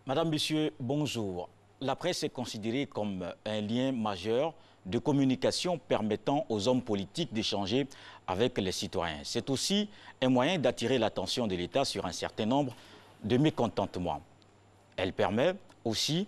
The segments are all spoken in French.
Madame, Monsieur, bonjour. La presse est considérée comme un lien majeur de communication permettant aux hommes politiques d'échanger avec les citoyens. C'est aussi un moyen d'attirer l'attention de l'État sur un certain nombre de mécontentements. Elle permet aussi,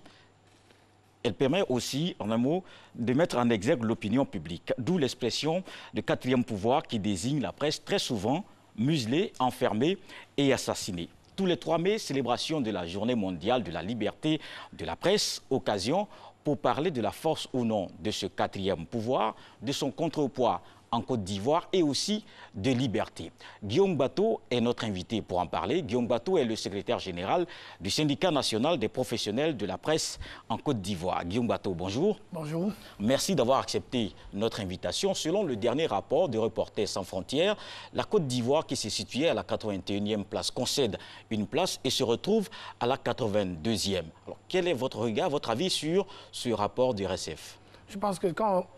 en un mot, de mettre en exergue l'opinion publique, d'où l'expression de quatrième pouvoir qui désigne la presse très souvent muselée, enfermée et assassinée. Tous les 3 mai, célébration de la Journée mondiale de la liberté de la presse, occasion pour parler de la force ou non de ce quatrième pouvoir, de son contrepoids en Côte d'Ivoire et aussi de liberté. Guillaume Bato est notre invité pour en parler. Guillaume Bato est le secrétaire général du syndicat national des professionnels de la presse en Côte d'Ivoire. Guillaume Bato, bonjour. Bonjour. Merci d'avoir accepté notre invitation. Selon le dernier rapport de Reporters sans frontières, la Côte d'Ivoire, qui s'est située à la 81e place, concède une place et se retrouve à la 82e. Alors, quel est votre regard, votre avis sur ce rapport du RSF? Je pense que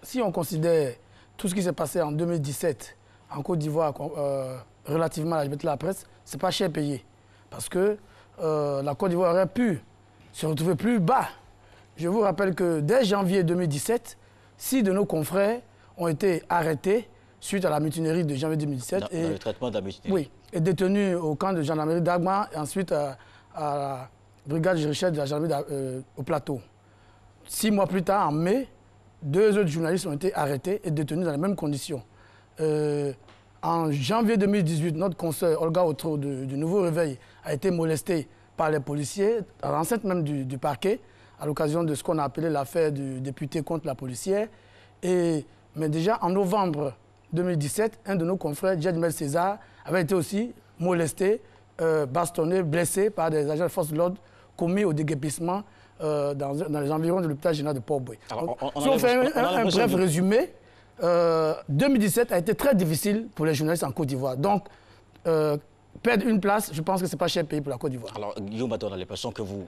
si on considère tout ce qui s'est passé en 2017 en Côte d'Ivoire relativement à la liberté de la presse, ce n'est pas cher payé. Parce que la Côte d'Ivoire aurait pu se retrouver plus bas. Je vous rappelle que dès janvier 2017, 6 de nos confrères ont été arrêtés suite à la mutinerie de janvier 2017. Dans le traitement de la mutinerie. Oui, et détenus au camp de gendarmerie d'Agma et ensuite à la brigade de recherche de la gendarmerie au plateau. 6 mois plus tard, en mai, 2 autres journalistes ont été arrêtés et détenus dans les mêmes conditions. En janvier 2018, notre consoeur Olga Otro du Nouveau Réveil a été molestée par les policiers, à l'enceinte même du parquet, à l'occasion de ce qu'on a appelé l'affaire du député contre la policière. Mais déjà en novembre 2017, un de nos confrères, Jedmel César, avait été aussi molesté, bastonné, blessé par des agents de force de l'ordre commis au déguerpissement dans les environs de l'hôpital général de Port-Boué. Si on fait un bref résumé, 2017 a été très difficile pour les journalistes en Côte d'Ivoire. Donc, perdre une place, je pense que ce n'est pas cher payé pour la Côte d'Ivoire. Alors, Guillaume Bato, on a l'impression que vous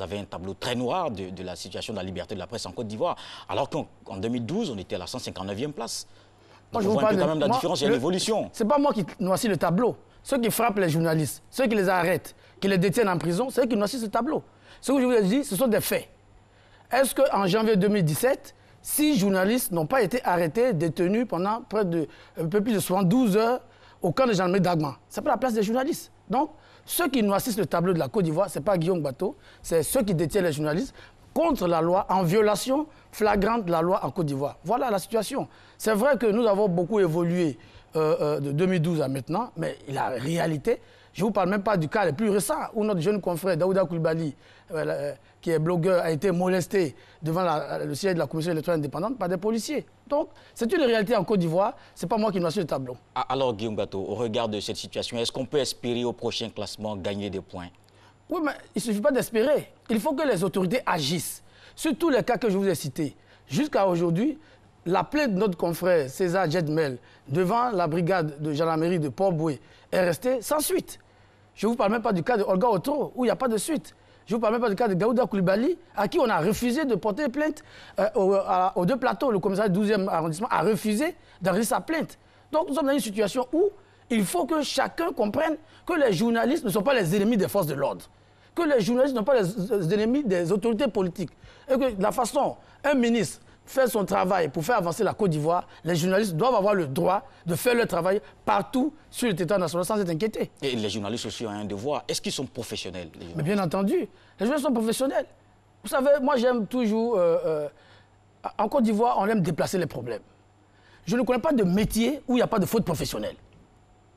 avez un tableau très noir de la situation de la liberté de la presse en Côte d'Ivoire, alors qu'en 2012, on était à la 159e place. Donc, on voit quand même la différence, il y a l'évolution. Ce n'est pas moi qui noircis le tableau. Ceux qui frappent les journalistes, ceux qui les arrêtent, qui les détiennent en prison, c'est eux qui noircissent le tableau. Ce que je vous ai dit, ce sont des faits. Est-ce qu'en janvier 2017, 6 journalistes n'ont pas été arrêtés, détenus pendant un peu plus de 72 heures au camp de gendarmerie d'Agma? Ce n'est pas la place des journalistes. Donc, ceux qui noircissent le tableau de la Côte d'Ivoire, ce n'est pas Guillaume Bato, c'est ceux qui détiennent les journalistes contre la loi, en violation flagrante de la loi en Côte d'Ivoire. Voilà la situation. C'est vrai que nous avons beaucoup évolué de 2012 à maintenant, mais la réalité, je ne vous parle même pas du cas le plus récent où notre jeune confrère Daouda Koulibaly, qui est blogueur, a été molesté devant le siège de la Commission électorale indépendante par des policiers. Donc, c'est une réalité en Côte d'Ivoire, ce n'est pas moi qui noircis le tableau. Alors, Guillaume Bato, au regard de cette situation, est-ce qu'on peut espérer au prochain classement gagner des points? Oui, mais il ne suffit pas d'espérer. Il faut que les autorités agissent. Sur tous les cas que je vous ai cités, jusqu'à aujourd'hui, la plainte de notre confrère César Jedmel devant la brigade de gendarmerie de Port-Boué est restée sans suite. Je ne vous parle même pas du cas de Olga Otro, où il n'y a pas de suite. Je ne vous parle même pas du cas de Daouda Koulibaly, à qui on a refusé de porter plainte aux 2 plateaux. Le commissariat du 12e arrondissement a refusé d'enregistrer sa plainte. Donc nous sommes dans une situation où il faut que chacun comprenne que les journalistes ne sont pas les ennemis des forces de l'ordre, que les journalistes ne sont pas les ennemis des autorités politiques. Et que de la façon, un ministre fait son travail pour faire avancer la Côte d'Ivoire, les journalistes doivent avoir le droit de faire leur travail partout sur le territoire national sans être inquiétés. Et les journalistes aussi ont un devoir. Est-ce qu'ils sont professionnels? Mais bien entendu, les journalistes sont professionnels. Vous savez, moi j'aime toujours... en Côte d'Ivoire, on aime déplacer les problèmes. Je ne connais pas de métier où il n'y a pas de faute professionnelle.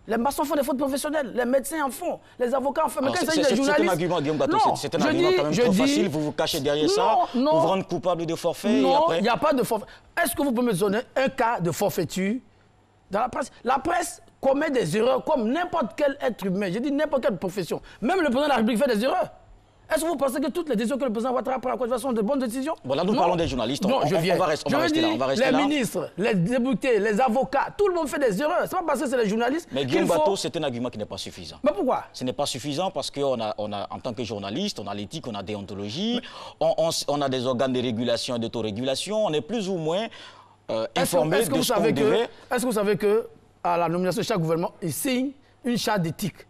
Les maçons font des fautes professionnelles, les médecins en font, les avocats en font. Mais quand il s'agit des journalistes... C'est un argument, Guillaume Bato, c'est un argument quand même trop facile. Vous vous cachez derrière ça, vous vous rendez coupable de forfait. Non, il n'y a pas de forfait. Est-ce que vous pouvez me donner un cas de forfaiture dans la presse? La presse commet des erreurs comme n'importe quel être humain. Je dis n'importe quelle profession. Même le président de la République fait des erreurs. Est-ce que vous pensez que toutes les décisions que le président va prendre à Côte d'Ivoire sont de bonnes décisions? Bon, là, nous parlons des journalistes. Non, je viens. On va rester là. Les ministres, les députés, les avocats, tout le monde fait des erreurs. Ce n'est pas parce que c'est les journalistes. Mais Guillaume Bato, c'est un argument qui n'est pas suffisant. Mais pourquoi? Ce n'est pas suffisant parce qu'en en tant que journaliste, on a l'éthique, on a déontologie, on a des organes de régulation et d'autorégulation, on est plus ou moins informé de ce qu'on devait. Est-ce que vous savez qu'à la nomination de chaque gouvernement, il signe une charte d'éthique?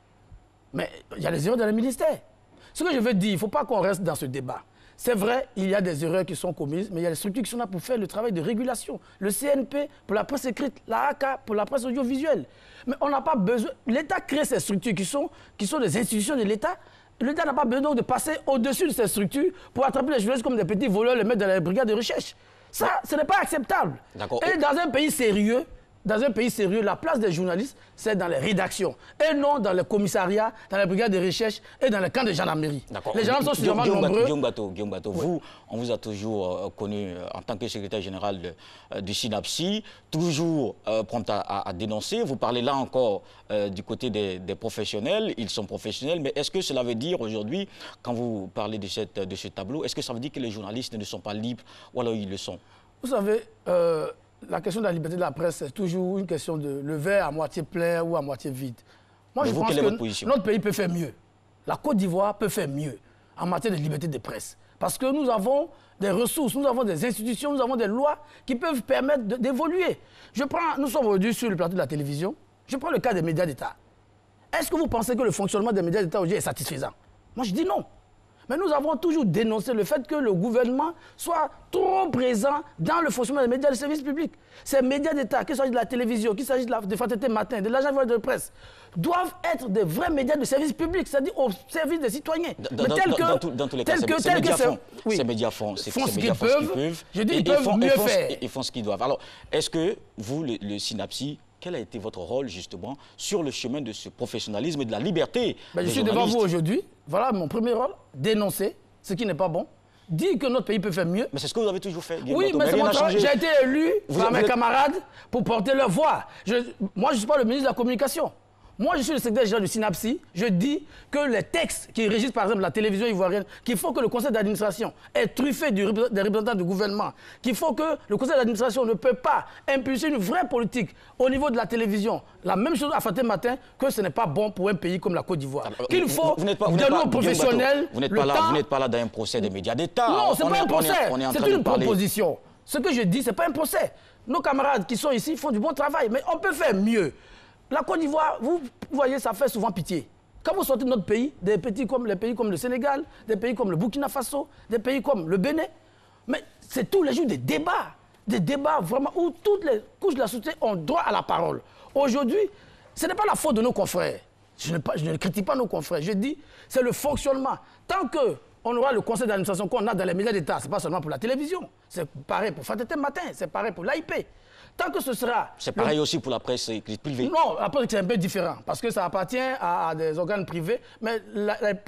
Mais il y a des erreurs dans les ministères. Ce que je veux dire, il ne faut pas qu'on reste dans ce débat. C'est vrai, il y a des erreurs qui sont commises, mais il y a des structures qui sont là pour faire le travail de régulation. Le CNP pour la presse écrite, la AK pour la presse audiovisuelle. Mais on n'a pas besoin... L'État crée ces structures qui sont des institutions de l'État. L'État n'a pas besoin donc de passer au-dessus de ces structures pour attraper les journalistes comme des petits voleurs, les mettre dans les brigades de recherche. Ça, ce n'est pas acceptable. Et dans un pays sérieux, la place des journalistes, c'est dans les rédactions et non dans les commissariats, dans les brigades de recherche et dans les camps de gendarmerie. Les gendarmes sont suffisamment nombreux. Guillaume Bateau, vous, on vous a toujours connu en tant que secrétaire général du SYNAPSI, toujours prompt à dénoncer. Vous parlez là encore du côté des professionnels, ils sont professionnels, mais est-ce que cela veut dire aujourd'hui, quand vous parlez de ce tableau, est-ce que ça veut dire que les journalistes ne sont pas libres ou alors ils le sont? Vous savez, la question de la liberté de la presse, c'est toujours une question de le verre à moitié plein ou à moitié vide. Moi, je pense que notre pays peut faire mieux. La Côte d'Ivoire peut faire mieux en matière de liberté de presse. Parce que nous avons des ressources, nous avons des institutions, nous avons des lois qui peuvent permettre d'évoluer. Nous sommes aujourd'hui sur le plateau de la télévision. Je prends le cas des médias d'État. Est-ce que vous pensez que le fonctionnement des médias d'État aujourd'hui est satisfaisant? Moi, je dis non. Mais nous avons toujours dénoncé le fait que le gouvernement soit trop présent dans le fonctionnement des médias de service public. Ces médias d'État, qu'il s'agisse de la télévision, qu'il s'agisse de Fraternité Matin, de l'agence de presse, doivent être des vrais médias de service public, c'est-à-dire au service des citoyens. Dans tous les cas, ces médias font ce qu'ils peuvent. Je dis, ils peuvent mieux faire. Ils font ce qu'ils doivent. Alors, est-ce que vous, le SYNAPSI, quel a été votre rôle, justement, sur le chemin de ce professionnalisme et de la liberté des Je suis devant vous aujourd'hui. Voilà mon premier rôle, dénoncer ce qui n'est pas bon, dire que notre pays peut faire mieux. Mais c'est ce que vous avez toujours fait, Guillaume. Oui, mais c'est mon travail. J'ai été élu par mes camarades pour porter leur voix. Moi, je ne suis pas le ministre de la Communication. Moi, je suis le secrétaire général du SYNAPSI. Je dis que les textes qui régissent, par exemple, la télévision ivoirienne, qu'il faut que le conseil d'administration est truffé des représentants du gouvernement, qu'il faut que le conseil d'administration ne peut pas impulser une vraie politique au niveau de la télévision. La même chose à Fraternité Matin, que ce n'est pas bon pour un pays comme la Côte d'Ivoire. Qu'il faut de nos professionnels. Vous n'êtes pas là dans un procès des médias d'État. Non, ce n'est pas un procès. C'est une proposition. Ce que je dis, ce n'est pas un procès. Nos camarades qui sont ici font du bon travail, mais on peut faire mieux. La Côte d'Ivoire, vous voyez, ça fait souvent pitié. Quand vous sortez de notre pays, les pays comme le Sénégal, des pays comme le Burkina Faso, des pays comme le Bénin, mais c'est tous les jours des débats vraiment où toutes les couches de la société ont droit à la parole. Aujourd'hui, ce n'est pas la faute de nos confrères. Je ne critique pas nos confrères. Je dis, c'est le fonctionnement. Tant qu'on aura le conseil d'administration qu'on a dans les médias d'État, ce n'est pas seulement pour la télévision, c'est pareil pour Fraternité Matin, c'est pareil pour l'AIP. Tant que ce sera... C'est pareil aussi pour la presse privée. Non, la presse c'est un peu différent, parce que ça appartient à des organes privés, mais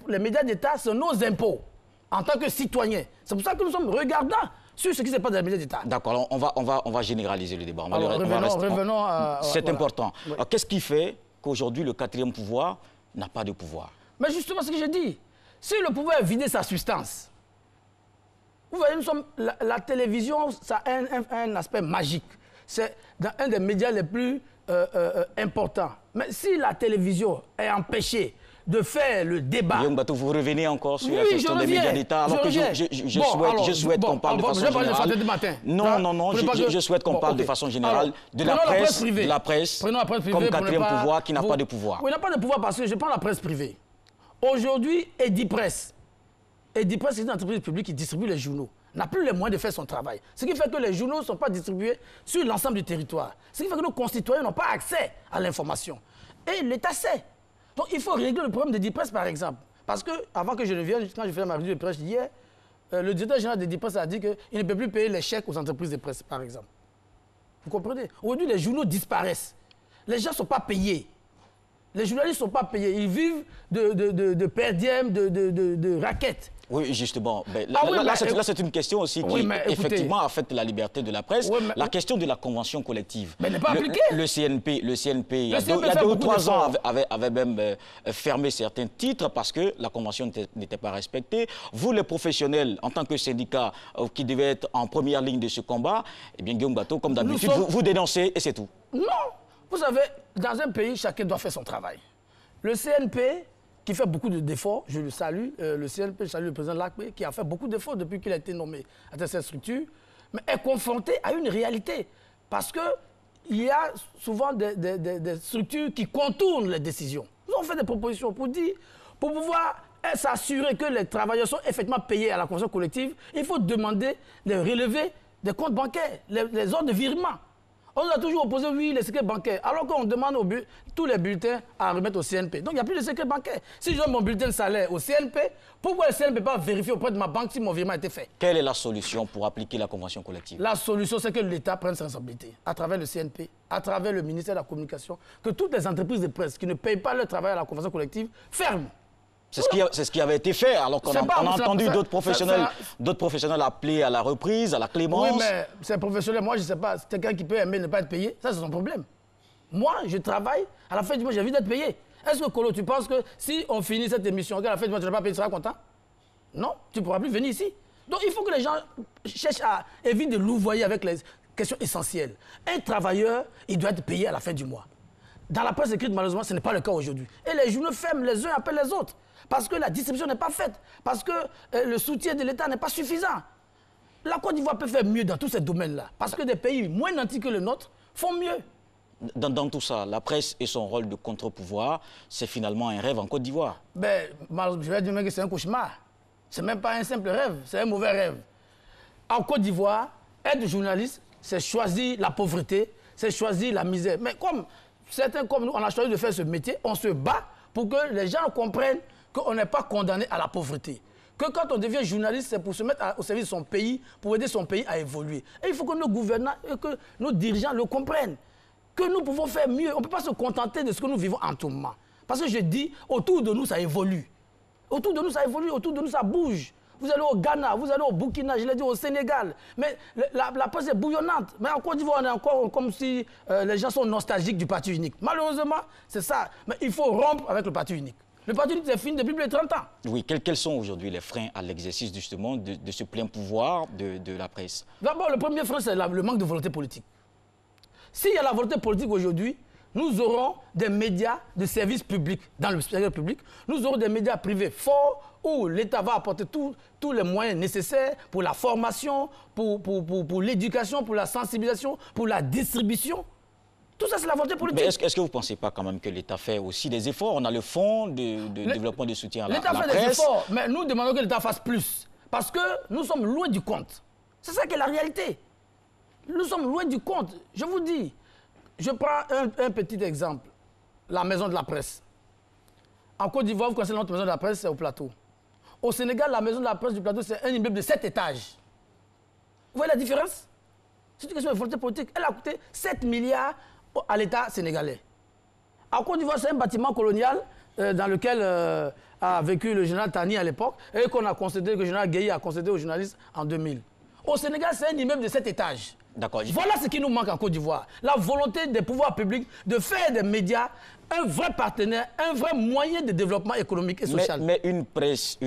les médias d'État, c'est nos impôts, en tant que citoyens. C'est pour ça que nous sommes regardants sur ce qui se passe dans les médias d'État. D'accord, on va généraliser le débat. Revenons à... C'est important. Oui. Qu'est-ce qui fait qu'aujourd'hui, le quatrième pouvoir n'a pas de pouvoir? Mais justement, ce que je dis, si le pouvoir a vidé sa substance, vous voyez, la télévision, ça a un aspect magique. C'est dans un des médias les plus importants. Mais si la télévision est empêchée de faire le débat... Guillaume Bateau, vous revenez encore sur la question des médias d'État, alors que je souhaite qu'on parle de façon générale. Non, je souhaite qu'on parle de façon générale de la presse comme quatrième pouvoir qui n'a pas de pouvoir. Oui, il n'a pas de pouvoir parce que je prends la presse privée. Aujourd'hui, Edipresse, c'est une entreprise publique qui distribue les journaux, n'a plus les moyens de faire son travail. Ce qui fait que les journaux ne sont pas distribués sur l'ensemble du territoire. Ce qui fait que nos concitoyens n'ont pas accès à l'information. Et l'État sait. Donc il faut régler le problème d'Edipresse, par exemple. Parce que, avant que je ne vienne, quand je faisais ma revue de presse hier, le directeur général d'Edipresse a dit qu'il ne peut plus payer les chèques aux entreprises de presse, par exemple. Vous comprenez? Aujourd'hui, les journaux disparaissent. Les gens ne sont pas payés. Les journalistes ne sont pas payés. Ils vivent de per diem, de raquettes. Oui, justement. Là, c'est une question aussi qui, effectivement, affecte la liberté de la presse. Oui, la question de la convention collective. Mais n'est pas appliquée. Le CNP, il y a 2 ou 3 ans, avait même fermé certains titres parce que la convention n'était pas respectée. Vous, les professionnels, en tant que syndicat qui devez être en première ligne de ce combat, eh bien, Guillaume Bateau, comme d'habitude, vous dénoncez et c'est tout. Non. Vous savez, dans un pays, chacun doit faire son travail. Le CNP, qui fait beaucoup de défauts, je le salue, le CNP, je salue le président Lacpé, qui a fait beaucoup de défauts depuis qu'il a été nommé à cette structure, mais est confronté à une réalité. Parce qu'il y a souvent des structures qui contournent les décisions. Nous avons fait des propositions pour pouvoir s'assurer que les travailleurs sont effectivement payés à la convention collective, il faut demander de relever des comptes bancaires, les ordres de virement. On nous a toujours opposé, oui, les secrets bancaires, alors qu'on demande tous les bulletins à remettre au CNP. Donc, il n'y a plus de secret bancaire. Si je donne mon bulletin de salaire au CNP, pourquoi le CNP ne peut pas vérifier auprès de ma banque si mon virement a été fait? Quelle est la solution pour appliquer la convention collective? La solution, c'est que l'État prenne ses responsabilités, à travers le CNP, à travers le ministère de la Communication, que toutes les entreprises de presse qui ne payent pas leur travail à la convention collective ferment. C'est ce qui avait été fait, alors qu'on a entendu d'autres professionnels appeler à la reprise, à la clémence. Oui, mais c'est professionnel. Moi, je ne sais pas. Quelqu'un qui peut aimer ne pas être payé, ça, c'est son problème. Moi, je travaille. À la fin du mois, j'ai envie d'être payé. Est-ce que, Kolo, tu penses que si on finit cette émission, à la fin du mois, tu n'as pas payé, tu seras content? Non, tu ne pourras plus venir ici. Donc, il faut que les gens cherchent à éviter de louvoyer avec les questions essentielles. Un travailleur, il doit être payé à la fin du mois. Dans la presse écrite, malheureusement, ce n'est pas le cas aujourd'hui. Et les journaux ferment les uns après les autres. Parce que la distribution n'est pas faite. Parce que le soutien de l'État n'est pas suffisant. La Côte d'Ivoire peut faire mieux dans tous ces domaines-là. Parce que des pays moins nantis que le nôtre font mieux. Dans tout ça, la presse et son rôle de contre-pouvoir, c'est finalement un rêve en Côte d'Ivoire. Ben, je vais dire que c'est un cauchemar. C'est même pas un simple rêve, c'est un mauvais rêve. En Côte d'Ivoire, être journaliste, c'est choisir la pauvreté, c'est choisir la misère. Mais comme certains comme nous, on a choisi de faire ce métier, on se bat pour que les gens comprennent qu'on n'est pas condamné à la pauvreté. Que quand on devient journaliste, c'est pour se mettre au service de son pays, pour aider son pays à évoluer. Et il faut que nos gouvernants et que nos dirigeants le comprennent. Que nous pouvons faire mieux. On ne peut pas se contenter de ce que nous vivons en tout moment. Parce que je dis, autour de nous, ça évolue. Autour de nous, ça évolue, autour de nous, ça bouge. Vous allez au Ghana, vous allez au Burkina, je l'ai dit, au Sénégal. Mais la presse est bouillonnante. Mais en Côte d'Ivoire, on est encore comme si les gens sont nostalgiques du parti unique. Malheureusement, c'est ça. Mais il faut rompre avec le parti unique. Le parti unique, c'est fini depuis plus de 30 ans. Oui, quels sont aujourd'hui les freins à l'exercice justement de ce plein pouvoir de la presse? D'abord, le premier frein, c'est le manque de volonté politique. S'il y a la volonté politique aujourd'hui, nous aurons des médias de service public dans le secteur public. Nous aurons des médias privés forts où l'État va apporter tous les moyens nécessaires pour la formation, pour l'éducation, pour la sensibilisation, pour la distribution. Tout ça, c'est la volonté politique. Mais est-ce que vous ne pensez pas quand même que l'État fait aussi des efforts? On a le fonds de développement de soutien à la presse. L'État fait des efforts, mais nous demandons que l'État fasse plus. Parce que nous sommes loin du compte. C'est ça qui est la réalité. Nous sommes loin du compte. Je vous dis, je prends un petit exemple. La maison de la presse. En Côte d'Ivoire, vous connaissez notre maison de la presse, c'est au Plateau. Au Sénégal, la maison de la presse du Plateau, c'est un immeuble de 7 étages. Vous voyez la différence? C'est une question de volonté politique. Elle a coûté 7 milliards à l'État sénégalais. En Côte d'Ivoire, c'est un bâtiment colonial dans lequel a vécu le général Tani à l'époque et qu'on a concédé, que le général Gueye a concédé aux journalistes en 2000. Au Sénégal, c'est un immeuble de 7 étages. D'accord. Voilà ce qui nous manque en Côte d'Ivoire. La volonté des pouvoirs publics de faire des médias un vrai partenaire, un vrai moyen de développement économique et social. Mais une presse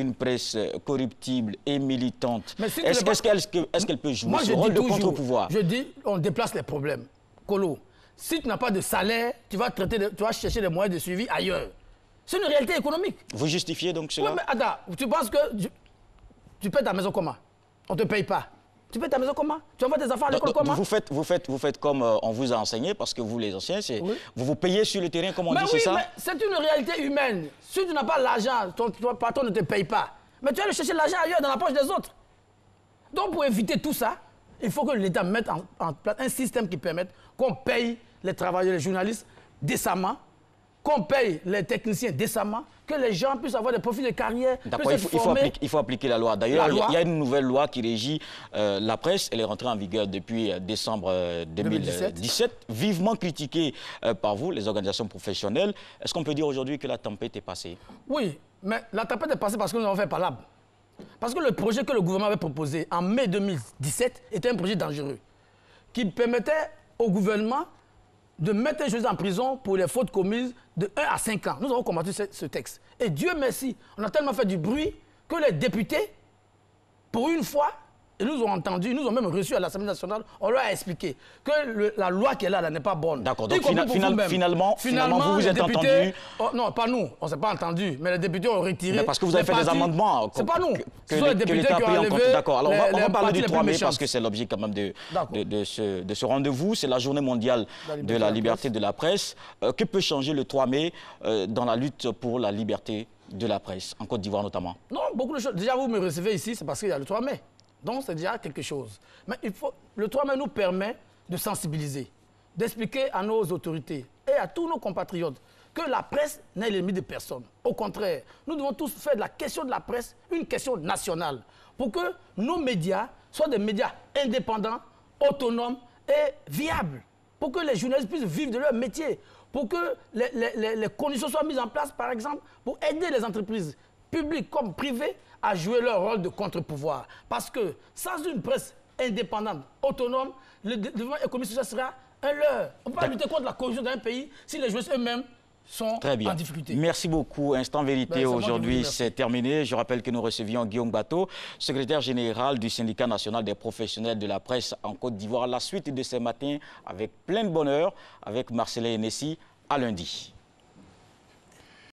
corruptible et militante, est-ce qu'elle peut jouer ce rôle de contre-pouvoir? Je dis, on déplace les problèmes. Kolo, si tu n'as pas de salaire, tu vas chercher des moyens de suivi ailleurs. C'est une réalité économique. Vous justifiez donc cela? Oui, mais attends, tu penses que tu payes ta maison comment? On ne te paye pas. Tu payes ta maison comment? Tu envoies tes enfants à l'école comment? Vous faites comme on vous a enseigné, parce que vous, les anciens, vous vous payez sur le terrain, comme on dit, c'est ça? Mais c'est une réalité humaine. Si tu n'as pas l'argent, ton patron ne te paye pas. Mais tu vas aller chercher l'argent ailleurs, dans la poche des autres. Donc, pour éviter tout ça, il faut que l'État mette en place un système qui permette qu'on paye les travailleurs, les journalistes décemment, qu'on paye les techniciens décemment, que les gens puissent avoir des profils de carrière. D'accord, il faut appliquer la loi. D'ailleurs, il y a une nouvelle loi qui régit la presse. Elle est rentrée en vigueur depuis décembre 2017, vivement critiquée par vous, les organisations professionnelles. Est-ce qu'on peut dire aujourd'hui que la tempête est passée? Oui, mais la tempête est passée parce que nous avons fait palabre. Parce que le projet que le gouvernement avait proposé en mai 2017 était un projet dangereux qui permettait au gouvernement de mettre un journaliste en prison pour les fautes commises de 1 à 5 ans. Nous avons combattu ce texte. Et Dieu merci, on a tellement fait du bruit que les députés, pour une fois, et nous ont entendu, nous ont même reçu à l'Assemblée nationale, on leur a expliqué que la loi qui est là n'est pas bonne. D'accord, donc finalement, vous vous êtes entendu. Oh, non, pas nous, on ne s'est pas entendu, mais les députés ont retiré. Mais parce que vous avez fait des amendements. C'est pas nous. Que l'État a pris en compte. D'accord, alors on va parler du 3 mai parce que c'est l'objet quand même de ce rendez-vous. C'est la journée mondiale de la liberté de la presse. Que peut changer le 3 mai dans la lutte pour la liberté de la presse, en Côte d'Ivoire notamment? Non, beaucoup de choses. Déjà, vous me recevez ici, c'est parce qu'il y a le 3 mai. Donc, c'est déjà quelque chose. Mais le 3 mai nous permet de sensibiliser, d'expliquer à nos autorités et à tous nos compatriotes que la presse n'est l'ennemi de personne. Au contraire, nous devons tous faire de la question de la presse une question nationale pour que nos médias soient des médias indépendants, autonomes et viables, pour que les journalistes puissent vivre de leur métier, pour que les conditions soient mises en place, par exemple, pour aider les entreprises publiques comme privées à jouer leur rôle de contre-pouvoir. Parce que sans une presse indépendante, autonome, le développement économique social sera un leurre. On ne peut pas lutter contre la corruption d'un pays si les journalistes eux-mêmes sont en difficulté. Merci beaucoup. Instant Vérité, aujourd'hui, c'est terminé. Je rappelle que nous recevions Guillaume Bateau, secrétaire général du syndicat national des professionnels de la presse en Côte d'Ivoire. La suite de ce matin avec plein de bonheur avec Marcellin Hennessy. À lundi.